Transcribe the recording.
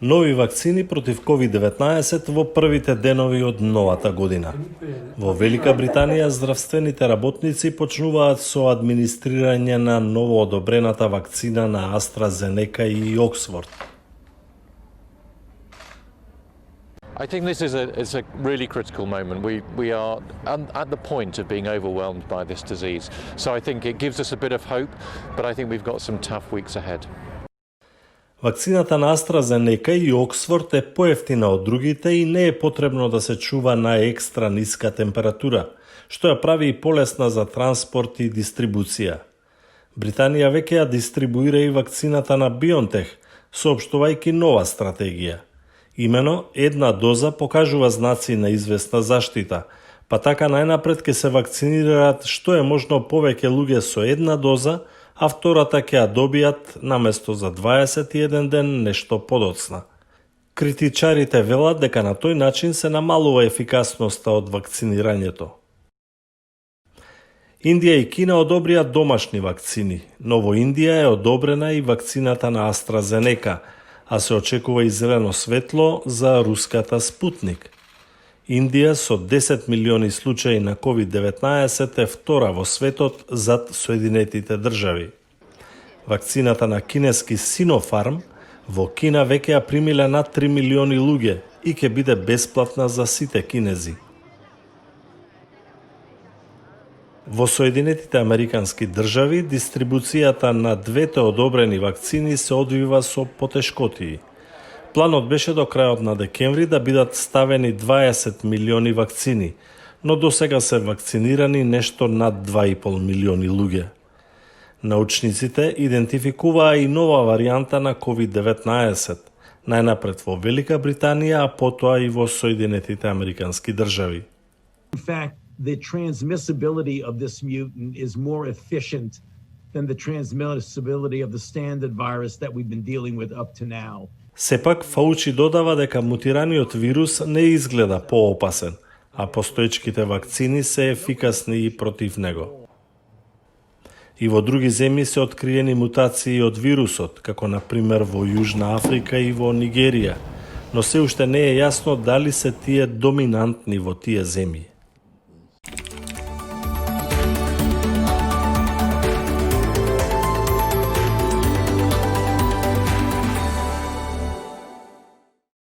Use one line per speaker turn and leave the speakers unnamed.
Нови вакцини против COVID-19 во првите денови од новата година. Во Велика Британија здравствените работници почнуваат со администрирање на новоодобрената вакцина на AstraZeneca и Оксфорд.
I think this is a really critical moment. We are at the point of being overwhelmed by this disease. So I think it gives us a bit of hope, but I think we've got some tough weeks ahead.
Вакцината на AstraZeneca и Оксфорд е поевтина од другите и не е потребно да се чува на екстра ниска температура, што ја прави и полесна за транспорт и дистрибуција. Британија веќе ја дистрибуира и вакцината на BioNTech, соопштувајќи нова стратегија. Имено, една доза покажува знаци на известна заштита, па така најнапред ќе се вакцинираат што е можно повеќе луѓе со една доза, а втората ќе ја добијат наместо за 21 ден нешто подоцна. Критичарите велат дека на тој начин се намалува ефикасноста од вакцинирањето. Индија и Кина одобрија домашни вакцини, но во Индија е одобрена и вакцината на AstraZeneca, а се очекува и зелено светло за руската Спутник. Индија со 10 милиони случаи на COVID-19 е втора во светот зад Соединетите држави. Вакцината на кинески Sinopharm во Кина веќе ја примиле над 3 милиони луѓе и ќе биде бесплатна за сите кинези. Во Соединетите Американски држави дистрибуцијата на двете одобрени вакцини се одвива со потешкотии. Планот беше до крајот на декември да бидат ставени 20 милиони вакцини, но досега се вакцинирани нешто над 2,5 милиони луѓе. Научниците идентификуваа и нова варијанта на COVID-19, најнапред во Велика Британија, а потоа и во Соединетите Американски држави.
In fact, the transmissibility of this mutant is more efficient than the transmissibility of the standard virus that we've been dealing with up to now.
Сепак, Фаучи додава дека мутираниот вирус не изгледа поопасен, а постоечките вакцини се ефикасни и против него. И во други земји се откриени мутации од вирусот, како на пример во Јужна Африка и во Нигерија, но се уште не е јасно дали се тие доминантни во тие земји.